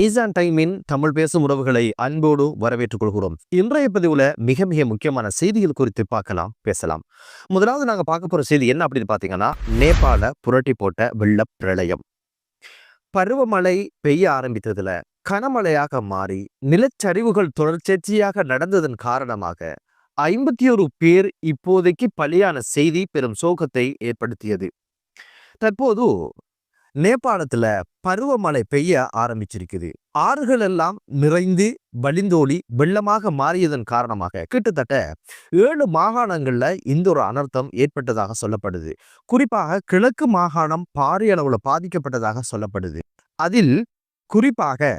Eshan thymine Tamil பேசும் உறவுகளை அன்போடு வரவேற்றுக் கொள்கிறோம். இன்றைய பதிவுல மிக மிக முக்கியமான செய்திகள் குறித்து பேசலாம். முதலாவது நாங்க பார்க்க போற செய்தி என்ன அப்படின்னு பாத்தீங்கன்னா, நேபாள புரட்டி போட்ட வெள்ள பிரளயம். பருவமழை பெய்ய ஆரம்பித்ததுல கனமழையாக மாறி நிலச்சரிவுகள் தொடர்ச்சியாக நடந்ததன் காரணமாக 51 பேர் இப்போதைக்கு பலியான செய்தி பெரும் சோகத்தை ஏற்படுத்தியது. தற்போது நேபாளத்துல பருவமழை பெய்ய ஆரம்பிச்சிருக்குது. ஆறுகள் எல்லாம் நிறைந்து வழிந்தோடி வெள்ளமாக மாறியதன் காரணமாக கிட்டத்தட்ட 7 மாகாணங்கள்ல இந்த ஒரு அனர்த்தம் ஏற்பட்டதாக சொல்லப்படுது. குறிப்பாக கிழக்கு மாகாணம் பாரிய அளவுல பாதிக்கப்பட்டதாக சொல்லப்படுது. அதில் குறிப்பாக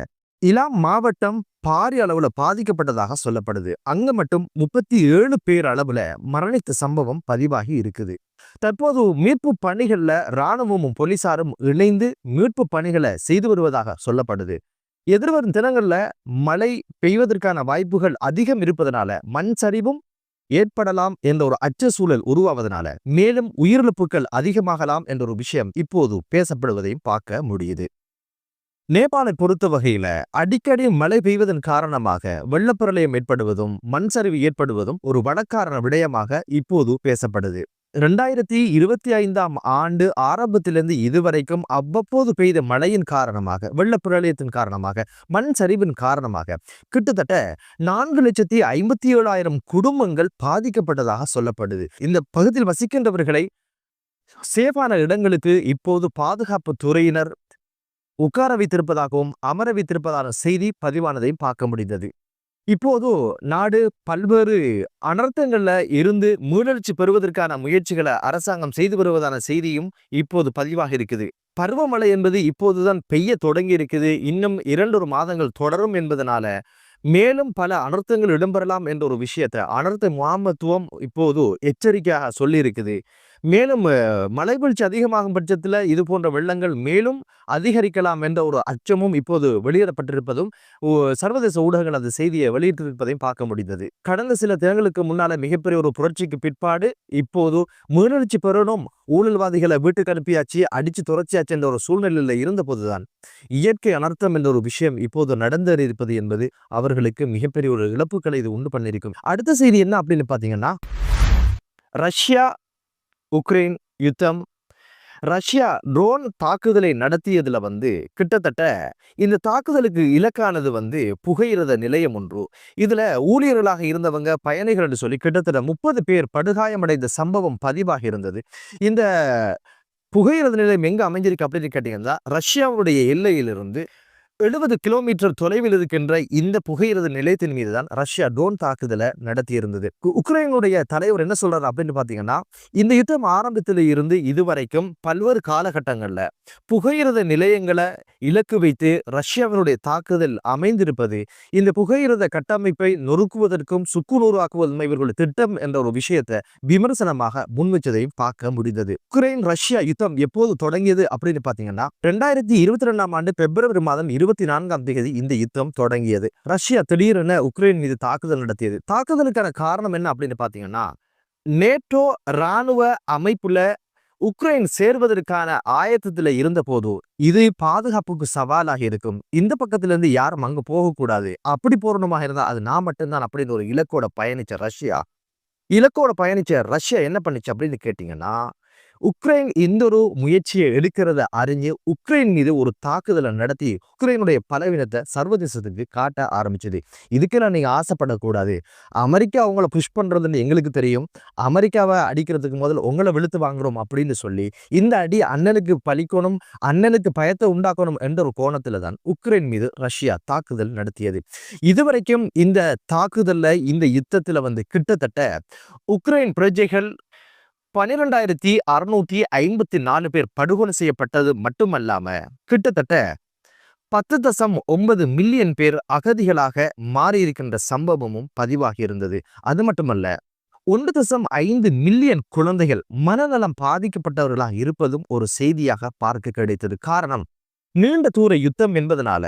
இலாம் மாவட்டம் பாரிய அளவுல பாதிக்கப்பட்டதாக சொல்லப்படுது. அங்க மட்டும் 37 பேர் அளவுல மரணித்த சம்பவம் பதிவாகி இருக்குது. தற்போது மீட்பு பணிகள்ல இராணுவமும் போலீசாரும் இணைந்து மீட்பு பணிகளை செய்து வருவதாக சொல்லப்படுது. எதிர்வரும் தினங்கள்ல மழை பெய்வதற்கான வாய்ப்புகள் அதிகம் இருப்பதனால மண் சரிவும் ஏற்படலாம் என்ற ஒரு அச்ச சூழல் உருவாவதனால மேலும் உயிரிழப்புகள் அதிகமாகலாம் என்ற ஒரு விஷயம் இப்போது பேசப்படுவதையும் பார்க்க முடியுது. நேபாளை பொறுத்த வகையில அடிக்கடி மழை பெய்வதன் காரணமாக வெள்ளப்பிரளயம் ஏற்படுவதும் மண் சரிவு ஏற்படுவதும் ஒரு வடக்காரண விடயமாக இப்போது பேசப்படுது. 2025ஆம் ஆண்டு ஆரம்பத்திலிருந்து இதுவரைக்கும் அவ்வப்போது பெய்த மழையின் காரணமாக வெள்ளப்பிரளயத்தின் காரணமாக மண் சரிவின் காரணமாக கிட்டத்தட்ட 4,57,000 குடும்பங்கள் பாதிக்கப்பட்டதாக சொல்லப்படுது. இந்த பகுதியில் வசிக்கின்றவர்களை சேஃபான இடங்களுக்கு இப்போது பாதுகாப்பு துறையினர் உட்கார வைத்திருப்பதாகவும் அமர வைத்திருப்பதான செய்தி பதிவானதையும் பார்க்க முடிந்தது. இப்போது நாடு பல்வேறு அனர்த்தங்கள்ல இருந்து மீளெழுச்சி பெறுவதற்கான முயற்சிகளை அரசாங்கம் செய்து வருவதான செய்தியும் இப்போது பதிவாக இருக்குது. பருவமழை என்பது இப்போதுதான் பெய்ய தொடங்கி இருக்குது. இன்னும் 2 மாதங்கள் தொடரும் என்பதனால மேலும் பல அனர்த்தங்கள் இடம்பெறலாம் என்ற ஒரு விஷயத்தை அனர்த்த முகாமத்துவம் இப்போது எச்சரிக்கையாக சொல்லி இருக்குது. மேலும் மழை வீழ்ச்சி அதிகமாகும் பட்சத்தில் இது போன்ற வெள்ளங்கள் மேலும் அதிகரிக்கலாம் என்ற ஒரு அச்சமும் இப்போது வெளியிடப்பட்டிருப்பதும் சர்வதேச ஊடகங்கள் அந்த செய்தியை வெளியிட்டிருப்பதையும் பார்க்க முடிந்தது. கடந்த சில தினங்களுக்கு முன்னால மிகப்பெரிய ஒரு புரட்சிக்கு பிற்பாடு இப்போது முயற்சி பெறணும், ஊழல்வாதிகளை வீட்டுக்கு அனுப்பியாச்சு, அடிச்சு துறைச்சியாச்சு என்ற ஒரு சூழ்நிலையில இருந்த போதுதான் இயற்கை அனர்த்தம் என்ற ஒரு விஷயம் இப்போது நடந்திருப்பது என்பது அவர்களுக்கு மிகப்பெரிய ஒரு இழப்புகளை இது உண்டு பண்ணியிருக்கும். அடுத்த செய்தி என்ன அப்படின்னு பாத்தீங்கன்னா, ரஷ்யா உக்ரைன் யுத்தம். ரஷ்யா ட்ரோன் தாக்குதலை நடத்தியதுல கிட்டத்தட்ட இந்த தாக்குதலுக்கு இலக்கானது புகையிரத நிலையம் ஒன்று. இதுல ஊழியர்களாக இருந்தவங்க பயணிகள் என்று சொல்லி கிட்டத்தட்ட 30 பேர் படுகாயமடைந்த சம்பவம் பதிவாக இருந்தது. இந்த புகையிரத நிலையம் எங்க அமைஞ்சிருக்கு அப்படின்னு கேட்டீங்கன்னா, ரஷ்யாவுடைய எல்லையிலிருந்து 70 கிலோமீட்டர் தொலைவில் இருக்கின்ற இந்த புகையிரத நிலையத்தின் மீது தான் ரஷ்யா ட்ரோன் தாக்குதலை நடத்தியிருந்தது. உக்ரைனுடைய தலைவர் என்ன சொல்றாரு அப்படின்னு பாத்தீங்கன்னா, இந்த யுத்தம் ஆரம்பத்தில் இருந்து இதுவரைக்கும் பல்வேறு காலகட்டங்கள்ல புகையிரத நிலையங்களை இலக்கு வைத்து ரஷ்யாவினுடைய தாக்குதல் அமைந்திருப்பது இந்த புகையிரத கட்டமைப்பை நொறுக்குவதற்கும் சுக்குநூறாக்குவதும் இவர்களுடைய திட்டம் என்ற ஒரு விஷயத்தை விமர்சனமாக முன்வச்சதையும் பார்க்க முடிந்தது. உக்ரைன் ரஷ்யா யுத்தம் எப்போது தொடங்கியது அப்படின்னு பாத்தீங்கன்னா, 2022ஆம் ஆண்டு பிப்ரவரி மாதம் 24ஆம் தேதி இந்த யுத்தம் தொடங்கியது. ரஷ்யா திடீரென உக்ரைன் மீது தாக்குதல் நடத்தியது. தாக்குதலுக்கான காரணம் என்ன அப்படின்னு பாத்தீங்கன்னா, நேட்டோ இராணுவ அமைப்புல உக்ரைன் சேர்வதற்கான ஆயத்தத்துல இருந்த போது இது பாதுகாப்புக்கு சவாலாக இருக்கும், இந்த பக்கத்துல இருந்து யாரும் அங்க போகக்கூடாது, அப்படி போறணுமாக இருந்தா அது நான் மட்டும்தான் அப்படின்னு ஒரு இலக்கோட பயணிச்ச ரஷ்யா என்ன பண்ணுச்சு அப்படின்னு கேட்டீங்கன்னா, உக்ரைன் இந்த ஒரு முயற்சியை எடுக்கிறத அறிஞ்சு உக்ரைன் மீது ஒரு தாக்குதலை நடத்தி உக்ரைனுடைய பலவீனத்தை சர்வதேசத்துக்கு காட்ட ஆரம்பிச்சது. இதுக்கெல்லாம் நீங்க ஆசைப்படக்கூடாது, அமெரிக்கா அவங்கள புஷ் பண்றதுன்னு எங்களுக்கு தெரியும், அமெரிக்காவை அடிக்கிறதுக்கு முதல்ல உங்களை வெளுத்து வாங்குறோம் அப்படின்னு சொல்லி இந்த அடி அண்ணனுக்கு பலிக்கணும், அண்ணனுக்கு பயத்தை உண்டாக்கணும் என்ற ஒரு கோணத்துல தான் உக்ரைன் மீது ரஷ்யா தாக்குதல் நடத்தியது. இதுவரைக்கும் இந்த தாக்குதல்ல இந்த யுத்தத்துல கிட்டத்தட்ட உக்ரைன் பிரஜைகள் 12,654 பேர் படுகொலை செய்யப்பட்டது மட்டுமல்லாம கிட்டத்தட்ட 10.9 மில்லியன் பேர் அகதிகளாக மாறியிருக்கின்ற சம்பவமும் பதிவாகி இருந்தது. அது மட்டுமல்ல, 1.5 மில்லியன் குழந்தைகள் மனநலம் பாதிக்கப்பட்டவர்களாக இருப்பதும் ஒரு செய்தியாக பார்க்க கிடைத்தது. காரணம், நீண்ட தூர யுத்தம் என்பதனால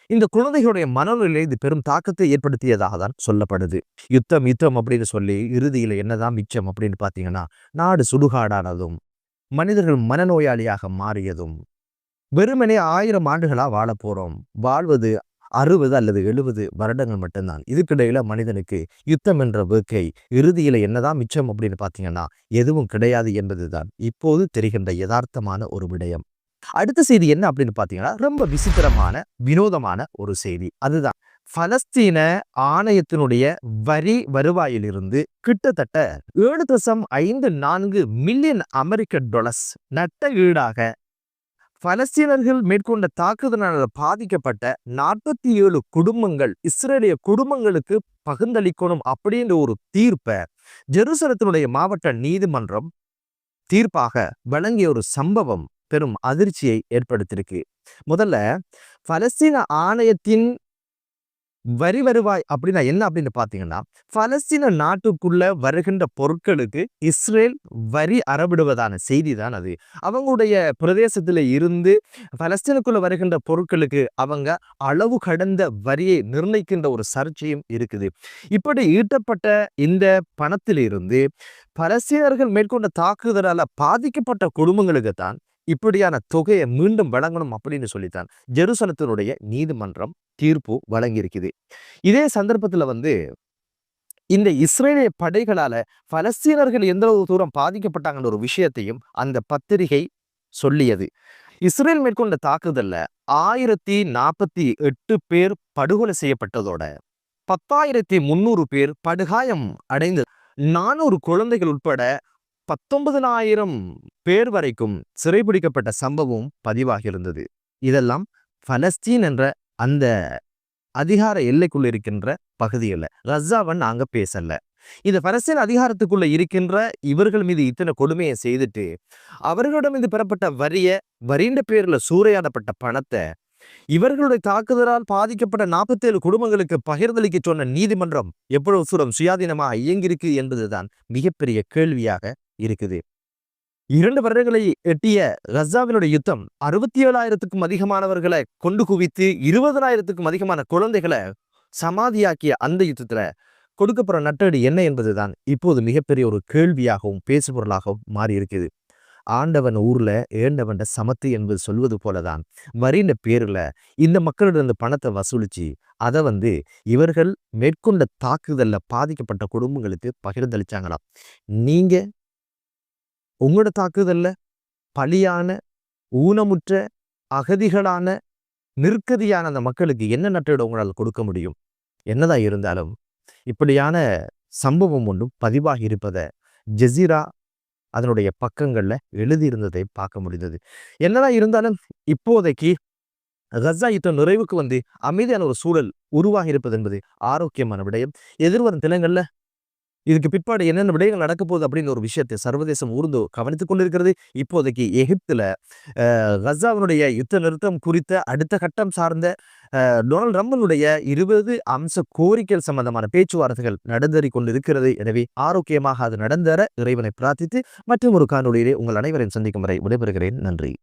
இந்த குழந்தைகளுடைய மனநிலை இது பெரும் தாக்கத்தை ஏற்படுத்தியதாக தான் சொல்லப்படுது. யுத்தம் அப்படின்னு சொல்லி இறுதியில என்னதான் மிச்சம் அப்படின்னு பாத்தீங்கன்னா, நாடு சுடுகாடானதும் மனிதர்கள் மனநோயாளியாக மாறியதும் வெறுமனே 1000 ஆண்டுகளா வாழ போறோம். வாழ்வது 60 அல்லது 70 வருடங்கள் மட்டும்தான். இதுக்கிடையில மனிதனுக்கு யுத்தம் என்ற வேட்கை, இறுதியில என்னதான் மிச்சம் அப்படின்னு பார்த்தீங்கன்னா, எதுவும் கிடையாது என்பதுதான் இப்போது தெரிகின்ற யதார்த்தமான ஒரு விடயம். அடுத்த செய்தி என்ன அப்படின்னு பார்த்தீங்கன்னா, ரொம்ப விசித்திரமான, வினோதமான ஒரு செய்தி. அதுதான் பலஸ்தீன ஆணையத்தினுடைய வரி வருவாயிலிருந்து கிட்டத்தட்ட 7.54 மில்லியன் அமெரிக்க டாலர்ஸ் நட்ட ஈடாக பலஸ்தீனர்கள் மேற்கொண்ட தாக்குதலால் பாதிக்கப்பட்ட 47 குடும்பங்கள் இஸ்ரேலிய குடும்பங்களுக்கு பகிர்ந்தளிக்கணும் அப்படின்ற ஒரு தீர்ப்பை ஜெருசலத்தினுடைய மாவட்ட நீதிமன்றம் தீர்ப்பாக வழங்கிய ஒரு சம்பவம் பெரும் அதிர்ச்சியை ஏற்படுத்தியிருக்கு. முதல்ல பலஸ்தீன ஆணையத்தின் வரி வருவாய் அப்படின்னா என்ன அப்படின்னு பார்த்தீங்கன்னா, பலஸ்தீன நாட்டுக்குள்ள வருகின்ற பொருட்களுக்கு இஸ்ரேல் வரி அறவிடுவதான செய்தி தான் அது. அவங்களுடைய பிரதேசத்துல இருந்து பலஸ்தீனுக்குள்ள வருகின்ற பொருட்களுக்கு அவங்க அளவு கடந்த வரியை நிர்ணயிக்கின்ற ஒரு சர்ச்சையும் இருக்குது. இப்படி ஈட்டப்பட்ட இந்த பணத்திலிருந்து பலஸ்தீனர்கள் மேற்கொண்ட தாக்குதலால பாதிக்கப்பட்ட குடும்பங்களுக்கு தான் இப்படியான தொகையை மீண்டும் வழங்கணும் அப்படின்னு சொல்லித்தான் ஜெருசலத்தினுடைய நீதிமன்றம் தீர்ப்பு வழங்கியிருக்குது. இதே சந்தர்ப்பத்துல இந்த இஸ்ரேலிய படைகளால பலஸ்தீனர்கள் எந்த தூரம் பாதிக்கப்பட்டாங்கன்ற ஒரு விஷயத்தையும் அந்த பத்திரிகை சொல்லியது. இஸ்ரேல் மேற்கொண்ட தாக்குதல்ல 1048 பேர் படுகொலை செய்யப்பட்டதோட 10,300 பேர் படுகாயம் அடைந்து 400 குழந்தைகள் உட்பட 19,000 பேர் வரைக்கும் சிறைபிடிக்கப்பட்ட சம்பவம் பதிவாகி இருந்தது. இதெல்லாம் பலஸ்தீன் என்ற அந்த அதிகார எல்லைக்குள்ள இருக்கின்ற பகுதியில் ரஸாவை நாங்க பேசல. இந்த பலஸ்தீன் அதிகாரத்துக்குள்ள இருக்கின்ற இவர்கள் மீது இத்தனை கொடுமையை செய்துட்டு அவர்களிடம் மீது பெறப்பட்ட வரின்ற பேர்ல சூறையாடப்பட்ட பணத்தை இவர்களுடைய தாக்குதலால் பாதிக்கப்பட்ட 47 குடும்பங்களுக்கு பகிர்ந்தளிக்க சொன்ன நீதிமன்றம் எவ்வளவு தூரம் சுயாதீனமாக இயங்கியிருக்கு என்பதுதான் மிகப்பெரிய கேள்வியாக இருக்குது. 2 வருடங்களை எட்டிய கசாவினுடைய யுத்தம் 67,000க்கும் அதிகமானவர்களை கொண்டு குவித்து 20,000க்கும் அதிகமான குழந்தைகளை சமாதியாக்கிய அந்த யுத்தத்துல கொடுக்கப்படுற நட்டடி என்ன என்பதுதான் இப்போது மிகப்பெரிய ஒரு கேள்வியாகவும் பேசுபொருளாகவும் மாறி இருக்குது. ஆண்டவன் ஊர்ல ஏண்டவன் சமத்து என்பது சொல்வது போலதான் வரின்ற பேர்ல இந்த மக்களிடம் இந்த பணத்தை வசூலிச்சு அதை இவர்கள் மேற்கொண்ட தாக்குதல்ல பாதிக்கப்பட்ட குடும்பங்களுக்கு பகிர்ந்தளிச்சாங்களாம். நீங்க உங்களோட தாக்குதல்ல பலியான, ஊனமுற்ற, அகதிகளான, நிற்கதியான அந்த மக்களுக்கு என்ன நட்டஈடு உங்களால் கொடுக்க முடியும்? என்னதான் இருந்தாலும் இப்படியான சம்பவம் ஒன்றும் பதிவாகி இருப்பதை ஜெசீரா அதனுடைய பக்கங்கள்ல எழுதியிருந்ததை பார்க்க முடிந்தது. என்னதான் இருந்தாலும் இப்போதைக்கு கசா யுத்தம் நிறைவுக்கு அமைதியான ஒரு சூழல் உருவாகி இருப்பது என்பது ஆரோக்கியமான விடயம். எதிர்வரும் தினங்கள்ல இதுக்கு பிற்பாடு என்னென்ன விடயங்கள் நடக்க போகுது அப்படின்னு ஒரு விஷயத்தை சர்வதேசம் ஊர்ந்து கவனித்துக் கொண்டிருக்கிறது. இப்போதைக்கு எகிப்துல கசாவினுடைய யுத்த நிறுத்தம் குறித்த அடுத்த கட்டம் சார்ந்த டொனால்ட் ட்ரம்பினுடைய 20 அம்ச கோரிக்கைகள் சம்பந்தமான பேச்சுவார்த்தைகள் நடந்தேறி கொண்டிருக்கிறது. எனவே ஆரோக்கியமாக அது நடந்தேற இறைவனை பிரார்த்தித்து மற்றும் ஒரு காணொலியிலே உங்கள் அனைவரையும் சந்திக்கும் வரை விடைபெறுகிறேன். நன்றி.